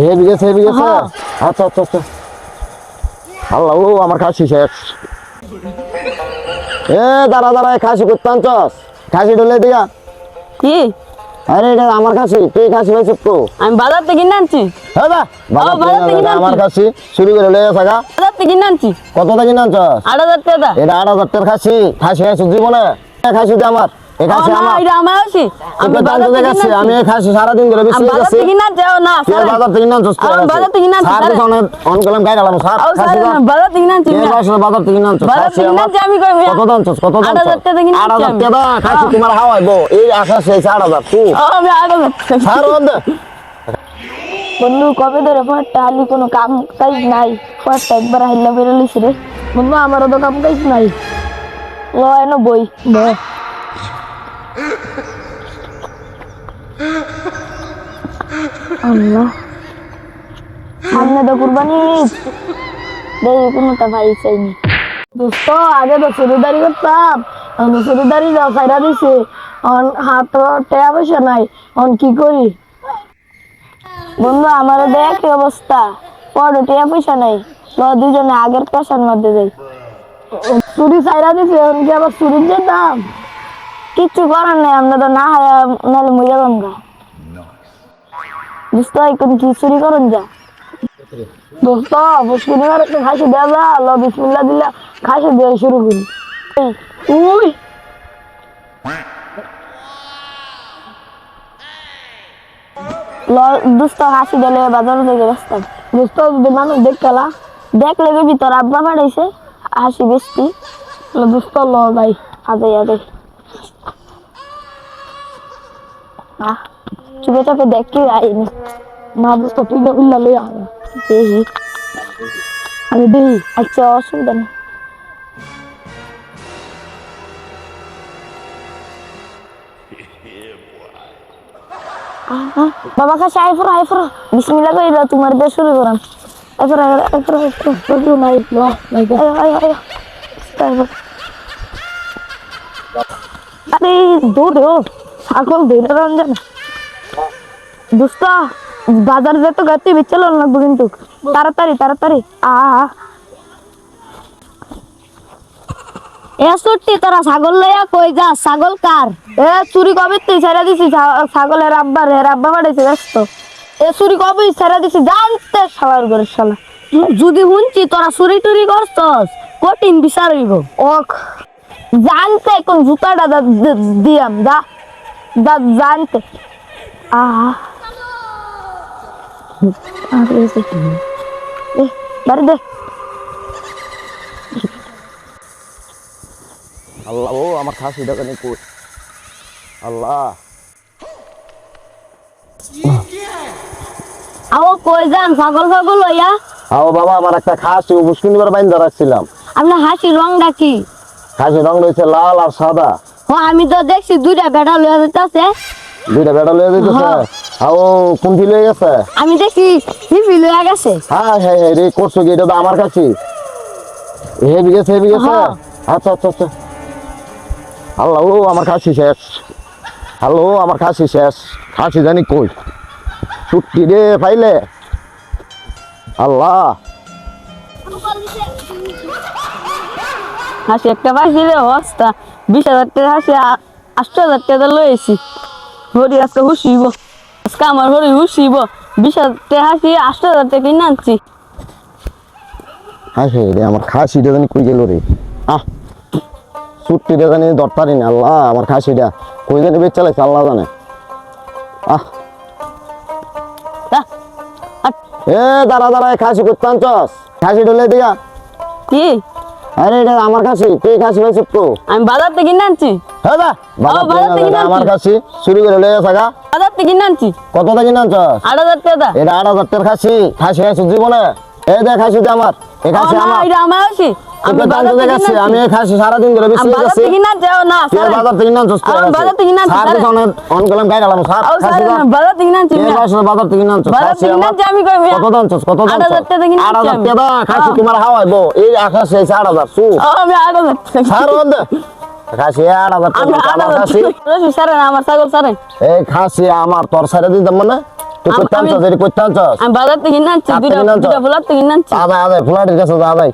Heavy গেছে আচ্ছা আচ্ছা আচ্ছা আল্লাহ ও আমার খাসি শেষ এ দাঁড়া দাঁড়া খাসি করতে আনছস খাসি ঢলে দিয়া কি আরে এটা আমার খাসি তুই খাসি ভাই চুপ আমি বাজার থেকে কিনে আনছি। হ্যাঁ বা বাজার থেকে কিনে আমার আনছি। খাসি চুরি করে লয়ে গেছে গা বাজার থেকে কিনে আনছি কত টাকা কিনে আনছস 8,000 টাকা। এটা 8,000 টাকার খাসি খাসি আছে জীবনে খাসি তো আমার এই খাসি আমার এটা আমার আছে। আমি তোকে বাজার টানতে থেকে দেখাচ্ছি কিনে আমি আনছি। এই খাসি সারাদিন ধরে বেশি আমি বাজার গেছি থেকে কিনে আনছি। না তুই স্যার, বাজার থেকে কিনে আনছস আমি বাজার থেকে কিনে আনছি, স্যার স্যার। অন কলম গাইডালাম স্যার খাসি দাও বাজার থেকে কিনে আনছি। কে আসলে বাজার থেকে কিনে আনছস বাজার খাসি থেকে কিনে আমার আনছি। আমি কত দাম কত দাম 8,000 টাকা কিনে আনছি 8,000 আমি। টাকা খাসি তোমার হাওয়াইবো এই আকাশ এই 8,000 তুই আমি 8,000 টাকা। স্যার বন্ধ বন্ধু কবে ধরে ফাটটা আলি কোনো কাম কাজ নাই ফাটটা একবার হাইলা বেরোলিস রে বন্ধু আমারও তো কাম কাজ নাই ল এনো বই আল্লাহ সামনে তো কুরবানি দেই কোনোটা ভাই চাইনি দোস্ত আগে তো শুরুদারি করতাম শুরুদারি যাও সাইরা দিছে হাত টেয়া পয়সা নাই কি করি বন্ধু আমারও দেখ কি অবস্থা পড়ো টিয়া পয়সা নাই দুজনে আগের পেশার মধ্যে যাই চুরি সাইরা দিছে কি আবার চুরির যেতাম কিচ্ছু করার নাই আমরা তো না হারা নাহলে মজা গঙ্গা দোস্ত এখন কি চুরি করেন যা দোস্ত মুশকিল একটা খাসি দেওয়া যা আল্লাহ বিসমিল্লাহ দিলা খাসি দিয়ে শুরু করি উই দোস্ত হাসি দিলে বাজার থেকে ব্যস্তাম দোস্ত যদি মানুষ দেখলা দেখলে বেবি তোর আব্বা বাড়াইছে হাসি বেশি দোস্ত ল ভাই আদাই আদাই চুপে চাপে দেখি আইনি না দোস্ত তুই না উল্লা লই দেখি আমি দেখি আচ্ছা অসুবিধা নেই বাবা খাসি আইফর বিসমিল্লাহ কইরা তোমার দিয়ে শুরু করাম আইফর নাই লো নাই আয় আরে দৌড় ছাগল ধরে রঞ্জন দোস্ত বাজার যেতে গাতি বিচল লাগবে কিন্তু তাড়াতাড়ি এ সুট্টি তোরা ছাগল লইয়া কই যা ছাগল কার? এ চুরি কবে তুই ছেড়ে দিছি ছাগলের আব্বা বাড়াইছে ব্যস্ত এ চুরি কবে ছেড়ে দিছি জানতে শালার ঘরে শালা যদি শুনছি তোরা চুরি টুরি করছস কঠিন বিচার হইব। ওক জানতে কোন জুতাটা দিয়াম যা জানতে বাড়ি দে আল্লাহ ও আমার খাসি দোকানে কই আল্লাহ আও কই যান ছাগল লইয়া? আও বাবা আমার একটা খাসি মুশকিল করে বাইন্ধা রাখছিলাম আপনার হাসির রংটা কি? খাসি রং রয়েছে লাল আর সাদা ও আমি তো দেখছি দুইটা বেটা লইয়া যাইতাছে। দুইটা বেড়া লয়ে যাইতেছে আও কোনটি লয়ে গেছে আমি দেখছি হিপি লইয়া গেছে। হ্যাঁ রে করছো কি এটা তো আমার কাছে হেভি গেছে হ্যাঁ। আচ্ছা আচ্ছা আচ্ছা আল্লাহ ও আমার খাসি শেষ হ্যালো আমার খাসি শেষ খাসি জানি কই ছুট্টি রে পাইলে আল্লাহ হাসি একটা পাইছি রে অবস্থা 20,000 টাকা হাসি 8,000 টাকা লইছি হরি আজকে হুসিব আজকে আমার হরি হুসিব 20,000 টাকা হাসি 8,000 টাকা কিনে আনছি। হাসি রে আমার খাসিটা জানি কই গেল রে ছুট্টিটা জানি দরকারই না আল্লাহ আমার খাসিটা কই জানি বেচ চালাইছে আল্লাহ জানে এ দাঁড়া খাসি করতে আনছস খাসি ঢলে দিয়া কি আরে এটা আমার খাসি তুই খাসি ভাই চুপ আমি বাজার থেকে কিনে আনছি। হ্যাঁ বাজার থেকে কিনে আমার আনছি। খাসি চুরি করে লয়ে গেছে গা বাজার থেকে কিনে আনছি কত টাকা কিনে আনছস 8,000 টাকা। এটা 8,000 টাকার খাসি খাসি জীবনে এই দেখ খাসি তো আমার এই খাসি আমার এটা আমার আছে। তোকে টানতে দেখাচ্ছি আমি এই খাসি সারাদিন ধরে বেশি বাজার গেছি থেকে কিনে আনছি না তুই বাজার থেকে কিনে আনছস আমি বাজার থেকে কিনে আনছি, স্যার স্যার। তো অন কলম গাইডালাম স্যার খাসি দাও বাজার থেকে কিনে আনছি। কে আসলে বাজার থেকে কিনে আনছস বাজার খাসি থেকে কিনে আমার আনছি আমি কই 8,000 টাকা কিনে আনছি 8,000 আমি। টাকা খাসি তোমার হাওয়াইবো এই আকাশে 8,000 তু আমি 8,000 টাকা স্যার বন্ধ খাসি 8,000 আমি টাকা আমার খাসি 8,000 টাকা সারেন আমার ছাগল সারেন। এই খাসি আমার তোর সাইডে দিতাম মানে তুই করতে আমি- আনছস, এটি করতে আনছস। আমি বাজার থেকে কিনে আনছি, হাত থেকে দুইটা কিনে আনছো? দুইটা ফুলার থেকে কিনে আনছি। আদায় ফ্লাটের কাছে আদায়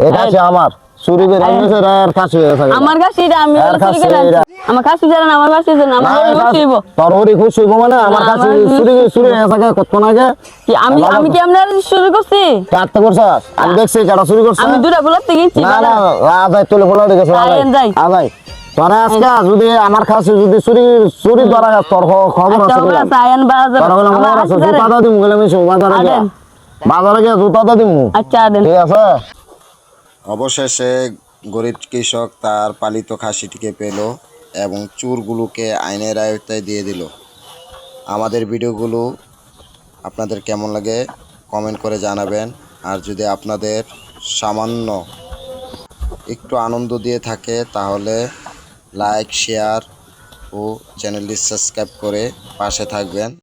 এই কাছে আমার চুরি করে এনেছে আর কাছে হয়ে থাকে আমার কাছে এটা আমি আর বলে চুরি করে কাছে আনছি। এরা। আমার কাছে জানেন, আমার কাছে জানেন, আমার হরি খুশি হইব। তোর হরি খুশি হইব মানে আমার না, কাছে আমার চুরি হয়ে থাকে কতক্ষণ আগে কি আমি কি আপনার চুরি করছি? কাটতে করছস আমি দেখছি কাটা চুরি করছস আমি দুইটা ফুলার থেকে কিনছি। না না আদায় তুলে ফ্লাটের কাছে আয়েন যাই। আদায় তোরা আজকে যদি আমার কাছে যদি চুরি চুরি ধরা গেছে তোর খবর আচ্ছা, আছে হবে, বললাম। আচ্ছা, আয়েন বাজার। তোরা বললাম আমার খবর আছে হাসি জুতা ধরে। দিমু গেলে আমি বাজারে গিয়া আদেন। বাজারে গিয়া জুতা দিমু আচ্ছা, দেন। ঠিক আছে। অবশেষে গরিব কৃষক তার পালিত খাসিটিকে পেল এবং চুরগুলোকে আইনের আয়ত্তায় দিয়ে দিল। আমাদের ভিডিওগুলো আপনাদের কেমন লাগে কমেন্ট করে জানাবেন। আর যদি আপনাদের সামান্য একটু আনন্দ দিয়ে থাকে তাহলে লাইক, শেয়ার ও চ্যানেলটি সাবস্ক্রাইব করে পাশে থাকবেন।